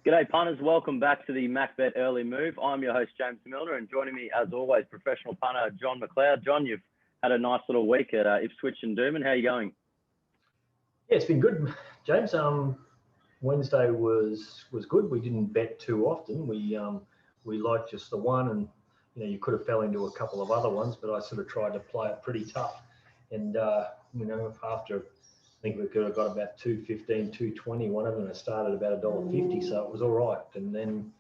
G'day punters, welcome back to the MacBet Early Move. I'm your host James Milner, and joining me as always, professional punter John Mcleod. John, you've had a nice little week at Ipswich and Doomben. How are you going? Yeah, it's been good, James. Wednesday was good. We didn't bet too often. We liked just the one, and you could have fell into a couple of other ones, but I sort of tried to play it pretty tough. And after I think we could have got about 215, 220, one of them. It started about $1.50, so it was all right. And then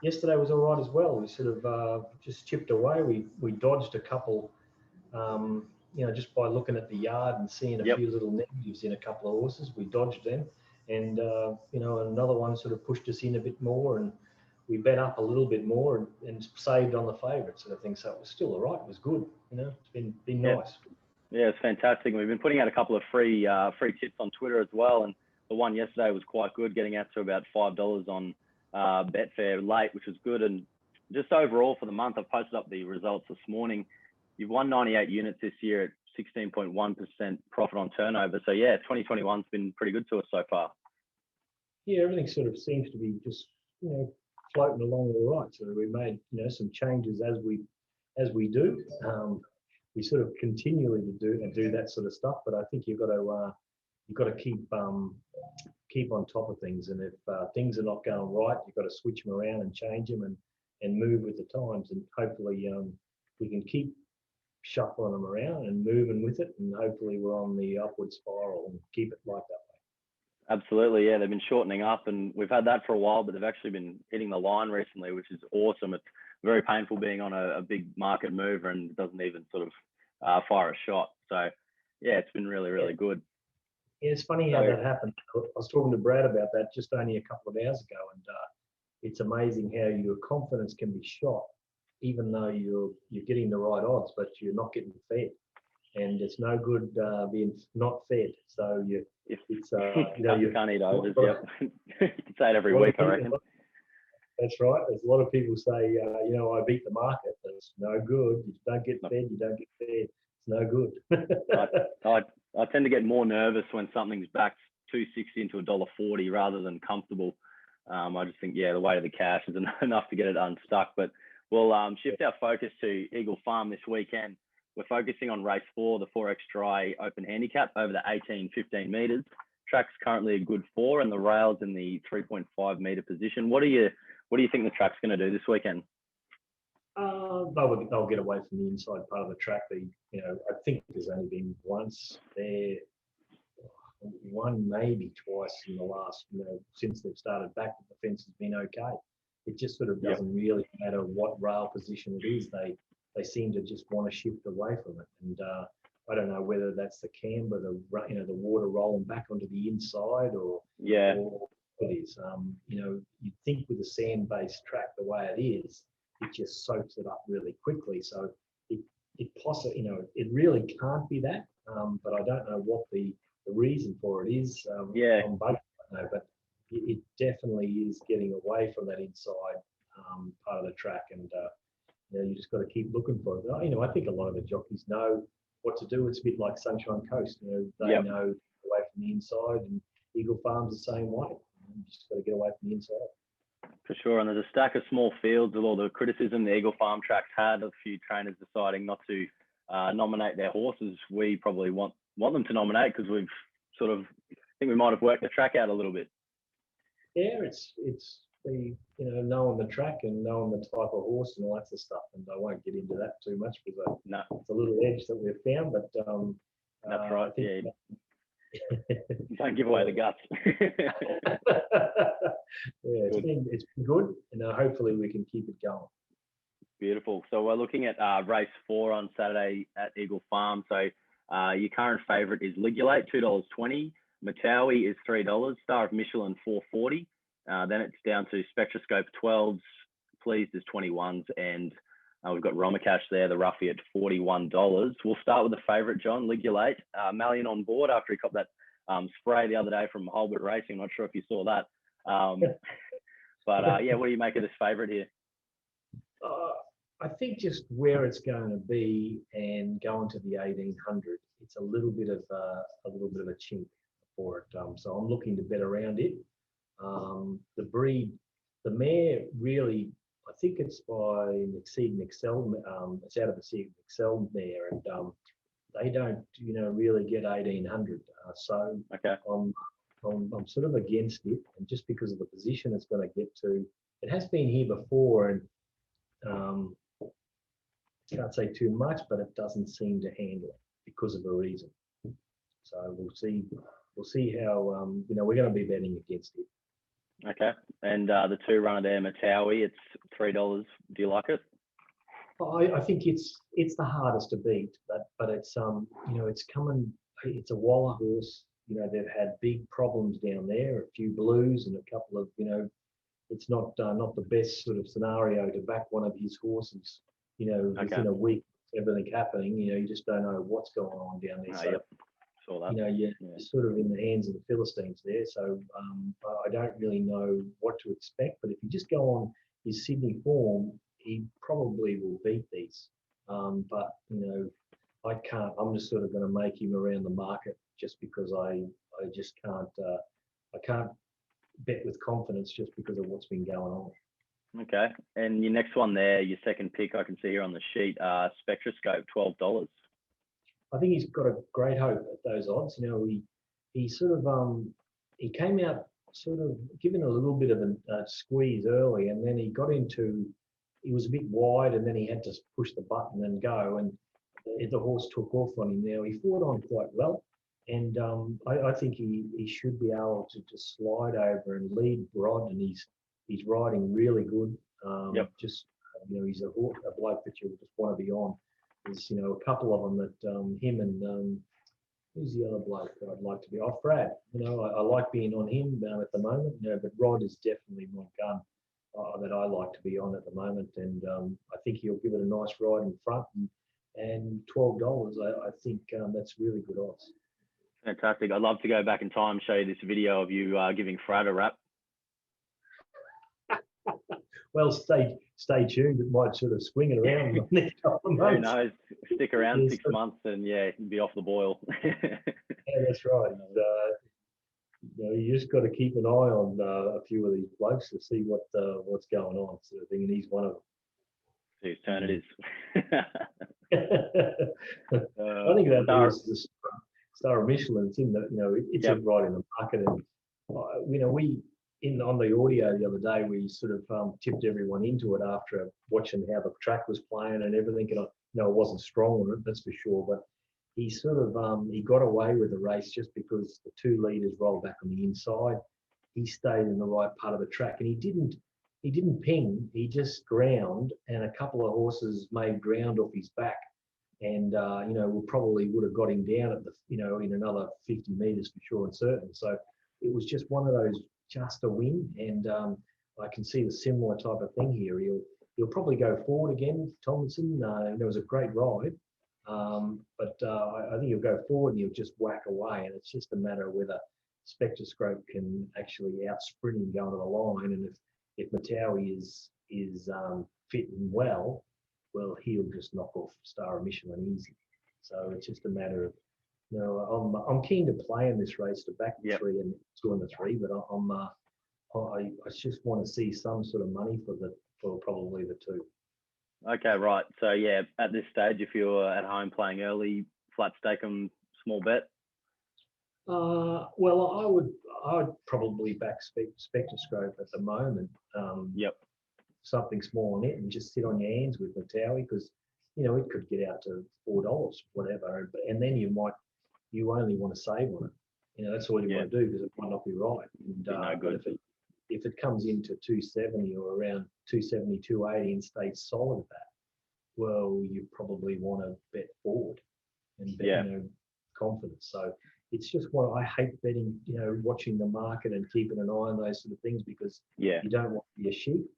yesterday was all right as well. We sort of just chipped away. We dodged a couple, just by looking at the yard and seeing a few little negatives in a couple of horses. We dodged them, and another one sort of pushed us in a bit more, and we bet up a little bit more and saved on the favourite sort of thing. So it was still all right. It was good. It's been nice. Yeah, it's fantastic. We've been putting out a couple of free tips on Twitter as well, and the one yesterday was quite good, getting out to about $5 on Betfair late, which was good. And just overall for the month, I've posted up the results this morning. You've won 98 units this year at 16.1% profit on turnover. So yeah, 2021's been pretty good to us so far. Yeah, everything sort of seems to be just floating along all right. So we made some changes as we do. We sort of continually do that sort of stuff, but I think you've got to keep on top of things. And if things are not going right, you've got to switch them around and change them and move with the times. And hopefully we can keep shuffling them around and moving with it. And hopefully we're on the upward spiral and keep it like that way. Absolutely, yeah. They've been shortening up, and we've had that for a while, but they've actually been hitting the line recently, which is awesome. It's very painful being on a big market mover and doesn't even sort of fire a shot. So yeah, it's been really, really good. Yeah, it's funny how that happened. I was talking to Brad about that just only a couple of hours ago, and it's amazing how your confidence can be shot, even though you're getting the right odds, but you're not getting fed. And it's no good being not fed. So you can't eat overs. Yep. You can say it every week, I reckon. That's right. There's a lot of people say, I beat the market. That's no good. You don't get fed. You don't get fed. It's no good. I tend to get more nervous when something's backed 260 into $1.40 rather than comfortable. I just think, the weight of the cash is enough to get it unstuck. But we'll shift our focus to Eagle Farm this weekend. We're focusing on race 4, the 4X Dry Open Handicap over the 15 metres. Track's currently a good 4, and the rail's in the 3.5 metre position. What do you think the track's going to do this weekend? They'll get away from the inside part of the track. I think there's only been once there, one maybe twice in the last, since they've started back, the fence has been okay. It just sort of doesn't really matter what rail position it is. They seem to just want to shift away from it. And I don't know whether that's the camber, the water rolling back onto the inside, or it is. You'd think with a sand-based track the way it is, it just soaks it up really quickly. So it possibly, it really can't be that. But I don't know what the reason for it is. On both, I don't know, but it definitely is getting away from that inside part of the track, and you just got to keep looking for it. But, I think a lot of the jockeys know what to do. It's a bit like Sunshine Coast. They know away from the inside, and Eagle Farm's the same way. You just got to get away from the inside. For sure, and there's a stack of small fields with all the criticism the Eagle Farm track's had, a few trainers deciding not to nominate their horses. We probably want them to nominate, because we've sort of, I think we might have worked the track out a little bit. Yeah, it's the knowing the track and knowing the type of horse and all that sort of stuff. And I won't get into that too much, because it's a little edge that we've found. But that's right. Don't give away the guts. It's been good, and hopefully we can keep it going. Beautiful. So we're looking at race 4 on Saturday at Eagle Farm. So your current favourite is Ligulate, $2.20. Matawi is $3. Star of Michelin, $4.40. Then it's down to Spectroscope 12s, Pleased is 21s, and we've got Romacash there, the roughie, at $41. We'll start with the favourite, John, Ligulate. Malian on board after he copped that spray the other day from Holbert Racing. I'm not sure if you saw that. But what do you make of this favourite here? I think just where it's going to be and going to the 1800, it's a little bit of a chink for it. So I'm looking to bet around it. The breed the mare really, I think it's by Exceed Excel. It's out of the Exceed Excel mare, and they don't, really get 1800. So Okay. I'm sort of against it, and just because of the position it's going to get to, it has been here before, and can't say too much, but it doesn't seem to handle it because of a reason. So we'll see. We'll see how we're going to be betting against it. Okay. And the 2-runner there, Matawi, it's $3. Do you like it? I think it's the hardest to beat, but it's it's coming. It's a Waller horse. They've had big problems down there, a few blues and a couple of it's not the best sort of scenario to back one of his horses. Within a week, everything happening. You just don't know what's going on down there. So, yep. Saw that. You're sort of in the hands of the Philistines there. So I don't really know what to expect. But if you just go on his Sydney form, he probably will beat these. But I can't. I'm just sort of going to make him around the market just because I just can't. I can't bet with confidence just because of what's been going on. Okay. And your next one there, your second pick, I can see here on the sheet, Spectroscope, $12. I think he's got a great hope at those odds. He sort of he came out sort of giving a little bit of a squeeze early, and then he was a bit wide, and then he had to push the button and go, and the horse took off on him. Now he fought on quite well, and I think he should be able to just slide over and lead Rod, and he's riding really good. Yep. Just he's a bloke that you just want to be on. There's a couple of them that him and who's the other bloke that I'd like to be off? Brad. I like being on him at the moment. But Rod is definitely my gun that I like to be on at the moment, and I think he'll give it a nice ride in front. And $12, I think that's really good odds. Fantastic. I'd love to go back in time and show you this video of you giving Frad a rap. Well, stay tuned. It might sort of swing it around in the next couple of months. Who knows? Stick around 6 months and be off the boil. Yeah, that's right. You just got to keep an eye on a few of these blokes to see what's going on, sort of thing. And he's one of them. Whose turn it is. I think that is the Star of Michelin. It's in it's right in the market, and we on the audio the other day, we sort of tipped everyone into it after watching how the track was playing and everything. And it wasn't strong on it, that's for sure. But he sort of he got away with the race just because the 2 leaders rolled back on the inside. He stayed in the right part of the track, and he didn't ping. He just ground, and a couple of horses made ground off his back, and we probably would have got him down at the in another 50 meters for sure and certain. So it was just one of those. Just a win, and I can see the similar type of thing here. He'll probably go forward again, Tomlinson. It was a great ride, but I think he'll go forward and he'll just whack away, and it's just a matter of whether Spectroscope can actually outsprint him going to the line, and if Matawi is fit and well, he'll just knock off Star of Michelin easy. So it's just a matter of. I'm keen to play in this race to back the 3 and 2 and the 3, but I just want to see some sort of money for probably the 2. Okay, right. So at this stage, if you're at home playing early, flat stake 'em, small bet. Well, I'd probably back Spectroscope at the moment. Something small on it and just sit on your hands with Matawi, because it could get out to $4, whatever, and then you only want to save on it. That's all you want to do, because it might not be right. And no good. If it comes into 270 or around 270, 280 and stays solid at that, you probably want to bet forward and bet confidence. So it's just what I hate betting, watching the market and keeping an eye on those sort of things, because you don't want to be a sheep.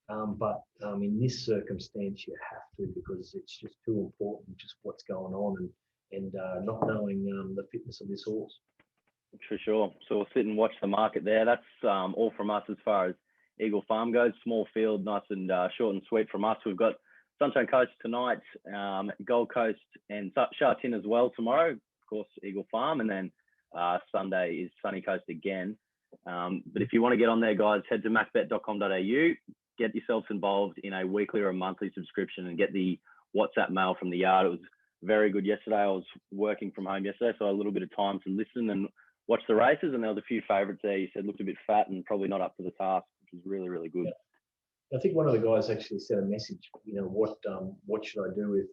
But in this circumstance, you have to, because it's just too important, just what's going on, and not knowing the fitness of this horse. For sure. So we'll sit and watch the market there. That's all from us as far as Eagle Farm goes. Small field, nice and short and sweet from us. We've got Sunshine Coast tonight, Gold Coast and Sha Tin as well tomorrow. Of course, Eagle Farm, and then Sunday is Sunny Coast again. But if you want to get on there, guys, head to macbet.com.au, get yourselves involved in a weekly or a monthly subscription and get the WhatsApp mail from the yard. It was very good yesterday. I was working from home yesterday, so I had a little bit of time to listen and watch the races, and there was a few favourites there. You said looked a bit fat and probably not up to the task, which was really, really good. I think one of the guys actually sent a message, what should I do if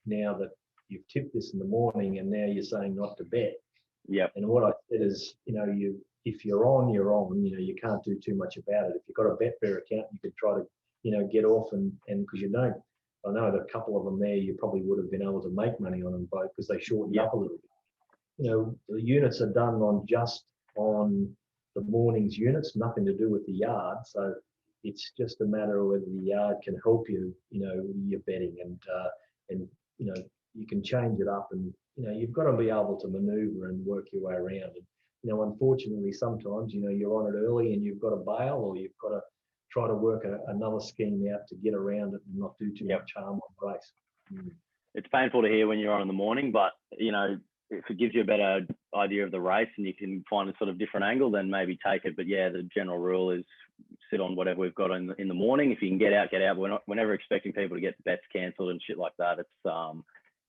now that you've tipped this in the morning and now you're saying not to bet? Yeah. And what I said is, if you're on, you're on. You can't do too much about it. If you've got a Betfair account, you could try to, get off and because you don't. I know that a couple of them there, you probably would have been able to make money on them both because they shortened up a little bit. The units are done on the morning's units, nothing to do with the yard. So it's just a matter of whether the yard can help you, your betting and you can change it up and, you've got to be able to maneuver and work your way around. And, unfortunately, sometimes, you're on it early and you've got to bail or you've got to try to work another scheme out to get around it and not do too much harm on the race. It's painful to hear when you're on in the morning, but, if it gives you a better idea of the race and you can find a sort of different angle, then maybe take it. But yeah, the general rule is sit on whatever we've got in the morning. If you can get out, get out. We're never expecting people to get bets cancelled and shit like that.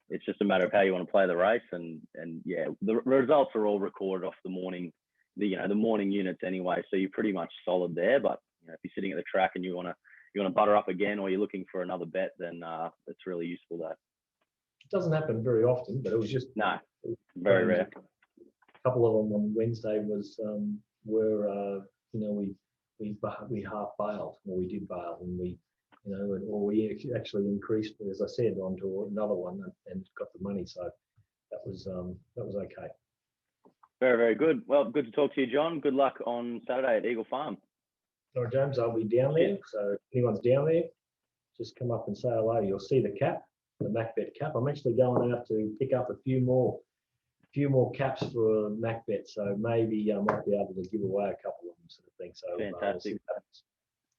It's just a matter of how you want to play the race. And yeah, the results are all recorded off the morning, the morning units anyway. So you're pretty much solid there. But if you're sitting at the track and you want to butter up again, or you're looking for another bet, then it's really useful there. It doesn't happen very often, but it was just very rare. A couple of them on Wednesday we half bailed, or we did bail, and we actually increased, as I said, onto another one and got the money. So that was okay. Very, very good. Well, good to talk to you, John. Good luck on Saturday at Eagle Farm. All right, James, I'll be down there. So if anyone's down there, just come up and say hello. You'll see the cap, the MacBet cap. I'm actually going out to pick up a few more caps for MacBet. So maybe I might be able to give away a couple of them, sort of thing. So fantastic.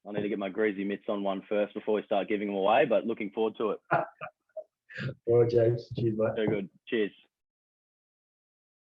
I need to get my greasy mitts on one first before we start giving them away, but looking forward to it. All right, James. Cheers, mate. Very good. Cheers.